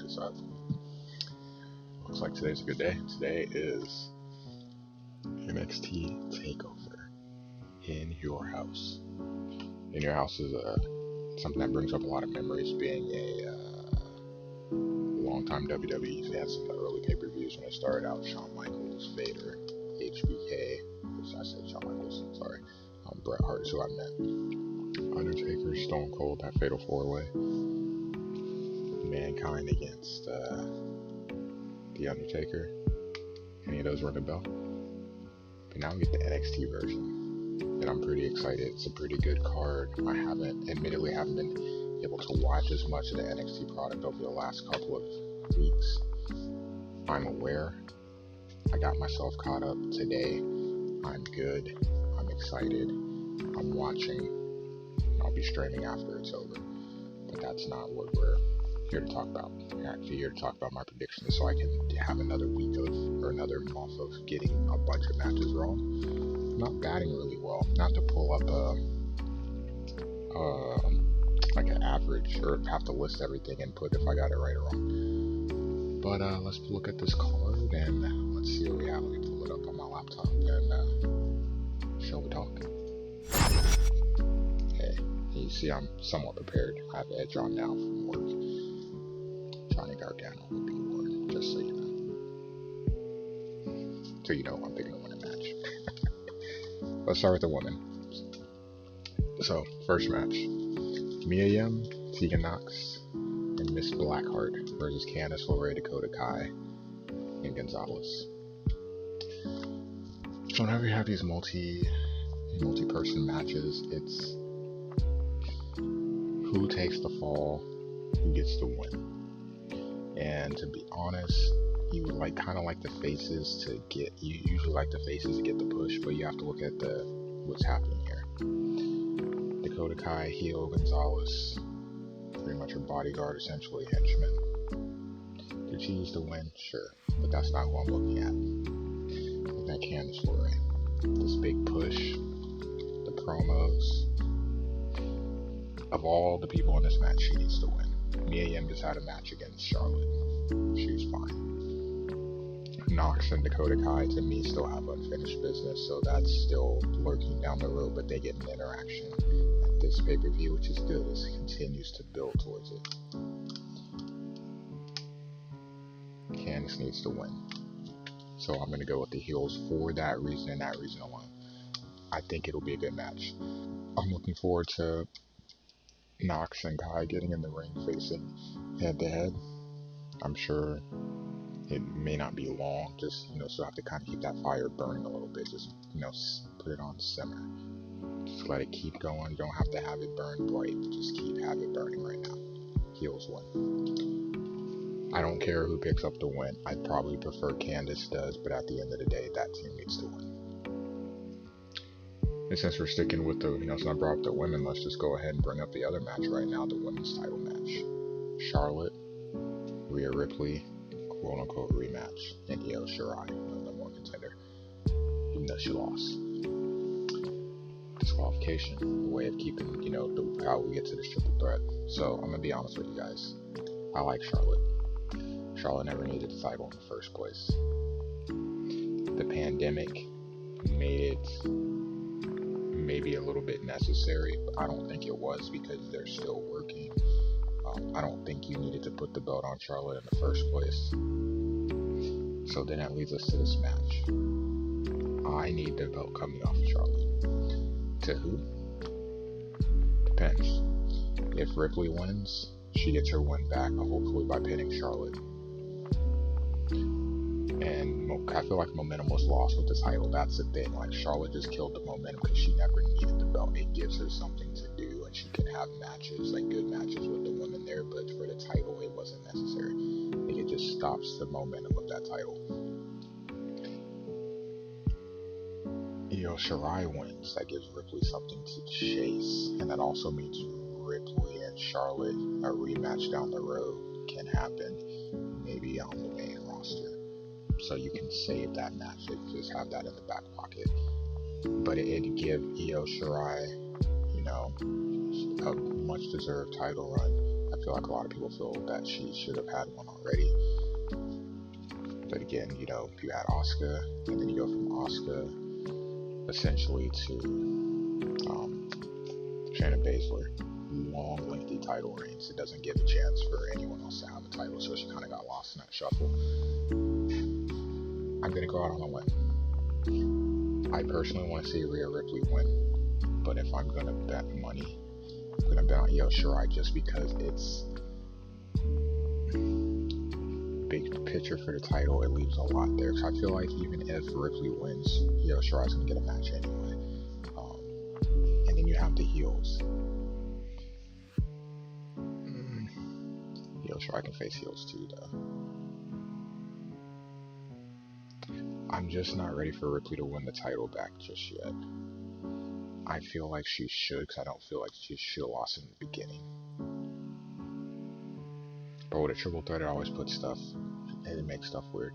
So looks like today's a good day. Today is NXT Takeover in your house. In your house is something that brings up a lot of memories, being a long-time WWE fan. Some of the early pay-per-views when it started out: Shawn Michaels, Vader, HBK. I said Shawn Michaels. Sorry, Bret Hart is who I meant. Undertaker, Stone Cold, that Fatal 4-Way. Mankind against The Undertaker. Any of those ring a bell? But now we get the NXT version, and I'm pretty excited. It's a pretty good card. I admittedly haven't been able to watch as much of the NXT product over the last couple of weeks. I'm aware. I got myself caught up today. I'm good. I'm excited. I'm watching. I'll be streaming after it's over. But that's not what we're here to talk about. We're actually here to talk about my predictions, so I can have another week or another month of getting a bunch of matches wrong. I'm not batting really well. Not to pull up like an average or have to list everything and put if I got it right or wrong. But let's look at this card and let's see what we have. Let me pull it up on my laptop and shall we talk? Okay, you see I'm somewhat prepared. I have Edge on now from work. Johnny Gargano will be worn, just so you know. So you know I'm picking to win a match. Let's start with the women. So, first match. Mia Yim, Tegan Nox, and Miss Blackheart versus Candice LeRae, Dakota Kai, and Gonzalez. So whenever you have these multi-person matches, it's who takes the fall, who gets the win. And to be honest, you would kind of like the faces to get. You usually like the faces to get the push, but you have to look at what's happening here. Dakota Kai, heel, Gonzalez, pretty much her bodyguard, essentially henchman. Did she use the win? Sure, but that's not who I'm looking at. Looking at Candice LeRae, this big push, the promos. Of all the people in this match, she needs to win. Mia Yim just had a match against Charlotte. She's fine. Nox and Dakota Kai, to me, still have unfinished business, so that's still lurking down the road, but they get an interaction at this pay-per-view, which is good as it continues to build towards it. Candice needs to win. So I'm going to go with the heels for that reason and that reason alone. I think it'll be a good match. I'm looking forward to Nox and Kai getting in the ring facing head to head. I'm sure it may not be long, just, so I have to kind of keep that fire burning a little bit, just, put it on simmer. Just let it keep going. You don't have to have it burn bright, just have it burning right now. Heels win. I don't care who picks up the win. I'd probably prefer Candice does, but at the end of the day, that team needs to win. And since we're sticking with since I brought up the women, let's just go ahead and bring up the other match right now, the women's title match. Charlotte, Rhea Ripley, quote-unquote rematch, and Io Shirai, the more contender, even though she lost. Disqualification, a way of keeping, how we get to this triple threat. So, I'm going to be honest with you guys. I like Charlotte. Charlotte never needed the title in the first place. The pandemic made it maybe a little bit necessary, but I don't think it was because they're still working. I don't think you needed to put the belt on Charlotte in the first place. So then that leads us to this match. I need the belt coming off of Charlotte. To who? Depends. If Ripley wins, she gets her win back, hopefully by pinning Charlotte. And I feel like momentum was lost with the title. That's the thing. Like, Charlotte just killed the momentum because she never needed the belt. It gives her something to do, and she can have matches, like good matches with the women there. But for the title, it wasn't necessary. Like, it just stops the momentum of that title. Io Shirai wins. That gives Ripley something to chase, and that also means Ripley and Charlotte, a rematch down the road, can happen, maybe on the main roster. So you can save that match, just have that in the back pocket. But it'd give Io Shirai, a much deserved title run. I feel like a lot of people feel that she should have had one already. But again, you know, you had Asuka, and then you go from Asuka essentially to Shayna Baszler. Long, lengthy title reigns. It doesn't give a chance for anyone else to have a title, so she kind of got lost in that shuffle. I'm going to go out on a limb. I personally want to see Rhea Ripley win, but if I'm going to bet money, I'm going to bet on Io Shirai just because it's big picture for the title. It leaves a lot there. So I feel like even if Ripley wins, Io Shirai's going to get a match anyway. And then you have the heels. Io Shirai can face heels too, though. I'm just not ready for Ripley to win the title back just yet. I feel like she should, because I don't feel like she should have lost in the beginning. But with a triple threat, it always puts stuff, and it makes stuff weird.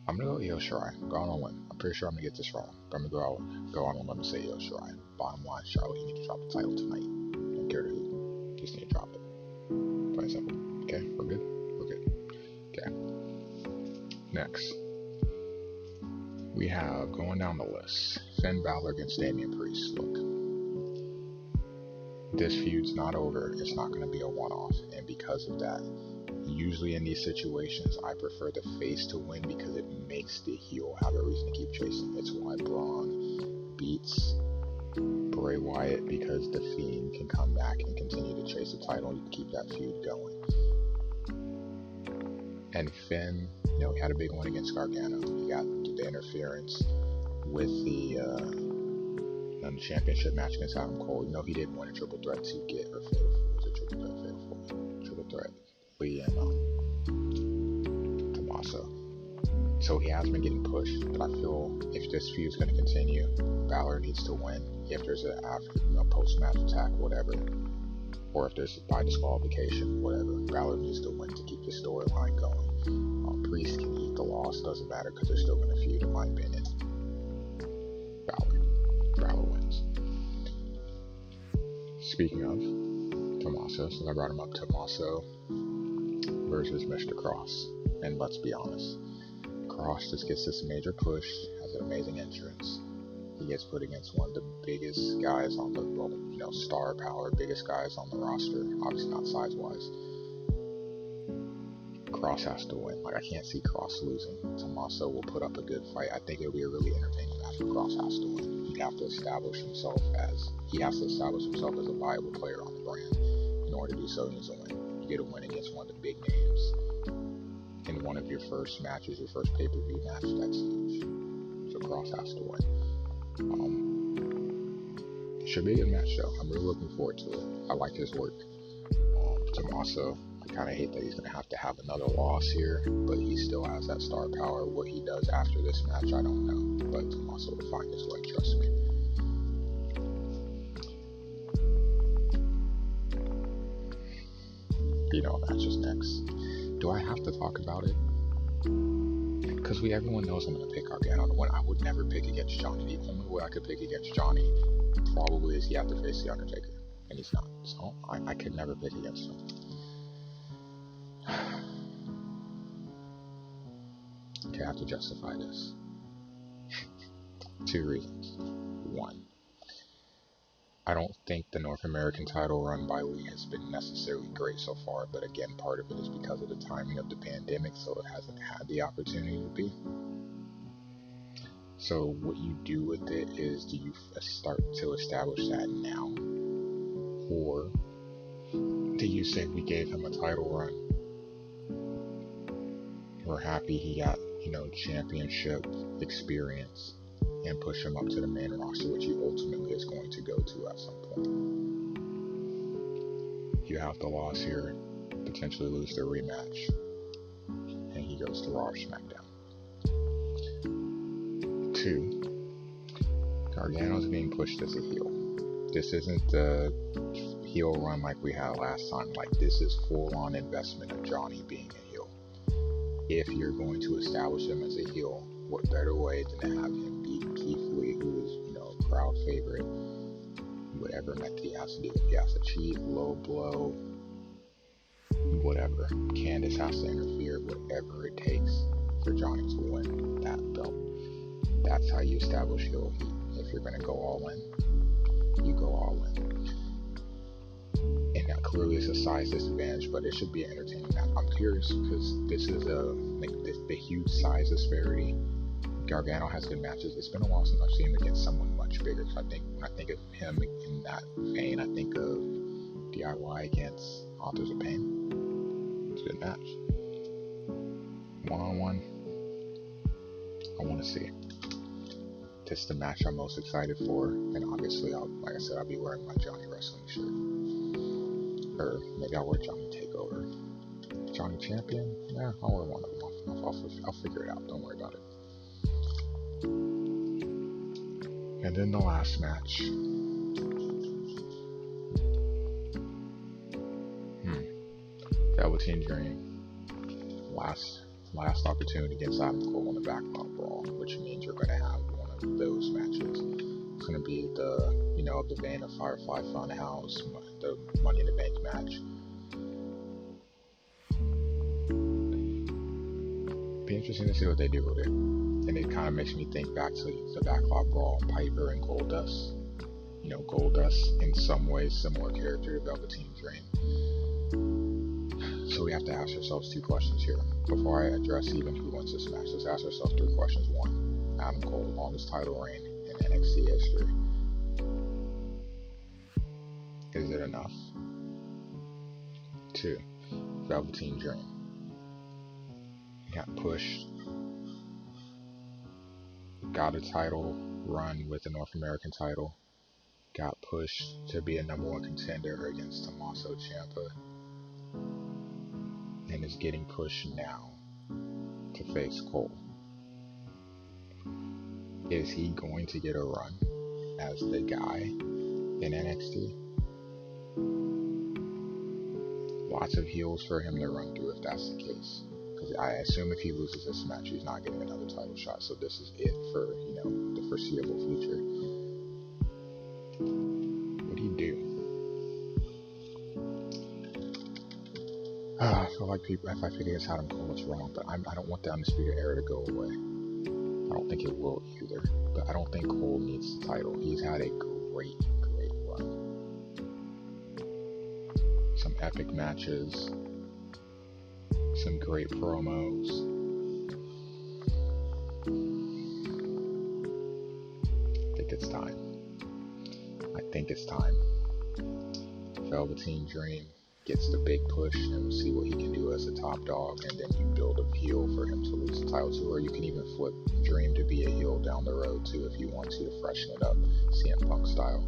I'm going to go Io Shirai. Go on a limb. I'm pretty sure I'm going to get this wrong, but I'm going to go on a limb and say Io Shirai. Bottom line, Charlotte, you need to drop the title tonight. Don't care who. Just need to drop it. Plain simple. Okay, we're good? We're good. Okay. Next. We have, going down the list, Finn Balor against Damian Priest. Look, this feud's not over. It's not going to be a one-off. And because of that, usually in these situations, I prefer the face to win because it makes the heel have a reason to keep chasing. It's why Braun beats Bray Wyatt, because the Fiend can come back and continue to chase the title and you can keep that feud going. And Finn, you know, he had a big one against Gargano. He got the interference with the championship match against Adam Cole. You know, he did win a triple threat to get, or fatal, was it triple threat, fatal four? Triple threat, Lee and Tommaso. So he has been getting pushed, but I feel if this feud is going to continue, Balor needs to win. If there's an after, you know, post-match attack, whatever, or if there's by disqualification, whatever, Balor needs to win to keep the storyline going. Priest can eat the loss, doesn't matter because they're still going to feud, in my opinion. Balor wins. Speaking of Tommaso, since I brought him up, Tommaso versus Mr. Cross. And let's be honest, Cross just gets this major push, has an amazing entrance. He gets put against one of the biggest guys on the, well, you know, star power, biggest guys on the roster, obviously not size-wise. Cross has to win. Like, I can't see Cross losing. Tommaso will put up a good fight. I think it'll be a really entertaining match, but Cross has to win. He has to establish himself as a viable player on the brand. In order to do so, he needs to win. You get a win against one of the big names in one of your first matches, your first pay-per-view match. That's huge. So Cross has to win. Should be a good match, though. I'm really looking forward to it. I like his work. Tommaso, I kind of hate that he's going to have another loss here, but he still has that star power. What he does after this match, I don't know, but Tommaso will find his way, trust me. You know, match is next. Do I have to talk about it? Because everyone knows I'm going to pick Gargano to win. I would never pick against Johnny. The only way I could pick against Johnny probably is he had to face The Undertaker, and he's not. So I could never pick against him. Okay, I have to justify this. 2 reasons. 1, I don't think the North American title run by Lee has been necessarily great so far, but again, part of it is because of the timing of the pandemic, so it hasn't had the opportunity to be. So what you do with it is, do you start to establish that now? Or do you say we gave him a title run? We're happy he got, you know, championship experience and push him up to the main roster, which he ultimately is going to go to at some point. You have the loss here, potentially lose the rematch, and he goes to Raw or SmackDown. 2, Gargano's being pushed as a heel. This isn't the heel run like we had last time. Like, this is full-on investment of Johnny being a heel. If you're going to establish him as a heel, what better way than to have him beat Keith Lee, who is, you know, a crowd favorite, whatever he has to do. If he has to cheat, low blow, whatever. Candace has to interfere, whatever it takes for Johnny to win that belt. That's how you establish heel heat. If you're going to go all in, you go all in. And that clearly is a size disadvantage, but it should be an entertaining match. I'm curious because this is the huge size disparity. Gargano has good matches. It's been a while since I've seen him against someone much bigger. So when I think of him in that vein, I think of DIY against Authors of Pain. It's a good match. One-on-one, I want to see. This is the match I'm most excited for, and obviously, like I said, I'll be wearing my Johnny wrestling shirt. Or maybe I'll wear Johnny Takeover. Johnny Champion? Yeah, I'll wear one of them. I'll figure it out. Don't worry about it. And then the last match. Velveteen Dream. Last opportunity against Adam Cole in the backlot brawl, which means you're going to have one of those matches. It's going to be the vein of Firefly Funhouse, the Money in the Bank match. Be interesting to see what they do with it. And it kind of makes me think back to the backlot brawl, Piper and Goldust. Goldust in some ways similar character to Velveteen Dream. So we have to ask ourselves two questions here. Before I address even who wins this match, let's ask ourselves three questions. One, Adam Cole, longest title reign in NXT history. Is it enough? Two, Velveteen Dream. Got pushed. Got a title run with the North American title. Got pushed to be a number one contender against Tommaso Ciampa. And is getting pushed now to face Cole. Is he going to get a run as the guy in NXT? Lots of heels for him to run through if that's the case. Because I assume if he loses this match, he's not getting another title shot. So this is it for, the foreseeable future. What do you do? I feel like if I pick against Adam Cole, it's wrong, but I don't want the Undisputed Era to go away. I don't think it will either, but I don't think Cole needs the title. He's had a great run. Some epic matches, some great promos. I think it's time. Velveteen Dream gets the big push, and we'll see what he can do as a top dog, and then you build a heel for him to lose the title to, or you can even flip Dream to be a heel down the road too if you want to freshen it up, CM Punk style.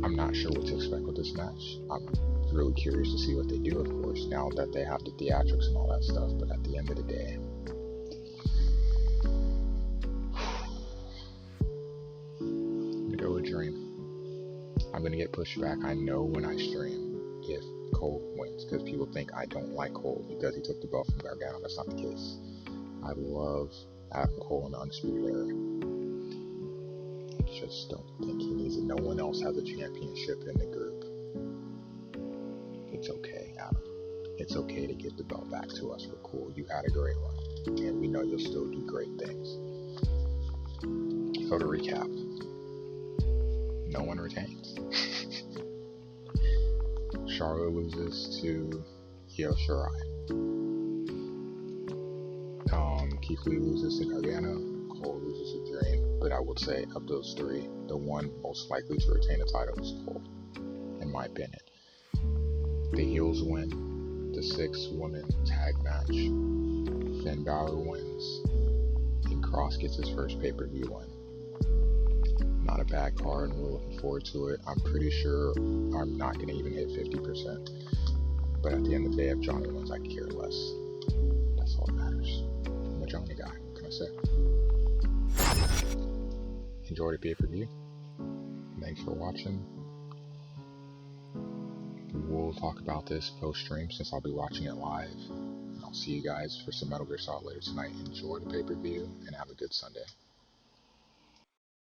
I'm not sure what to expect with this match. I'm really curious to see what they do, of course, now that they have the theatrics and all that stuff, but at the end of the day, I'm gonna go with Dream. I'm going to get pushed back, I know, when I stream if Cole wins, because people think I don't like Cole because he took the belt from Gargano. That's not the case. I love Adam Cole in the Undisputed Era. I just don't think he needs it. No one else has a championship in the group. It's okay, Adam. It's okay to give the belt back to us. We're cool. You had a great run, and we know you'll still do great things. So to recap, no one retains. Charlotte loses to Io Shirai. Keith Lee loses to Gargano. Cole loses to Dream. But I would say of those three, the one most likely to retain the title is Cole, in my opinion. The heels win the 6-woman tag match. Finn Balor wins. And Cross gets his first pay-per-view win. Not a bad card, and we're looking forward to it. I'm pretty sure I'm not going to even hit 50%. But at the end of the day, if Johnny wins, I care less. That's all that matters. I'm a Johnny guy. What can I say? Enjoy the pay-per-view. Thanks for watching. We'll talk about this post-stream since I'll be watching it live. And I'll see you guys for some Metal Gear Solid later tonight. Enjoy the pay-per-view and have a good Sunday.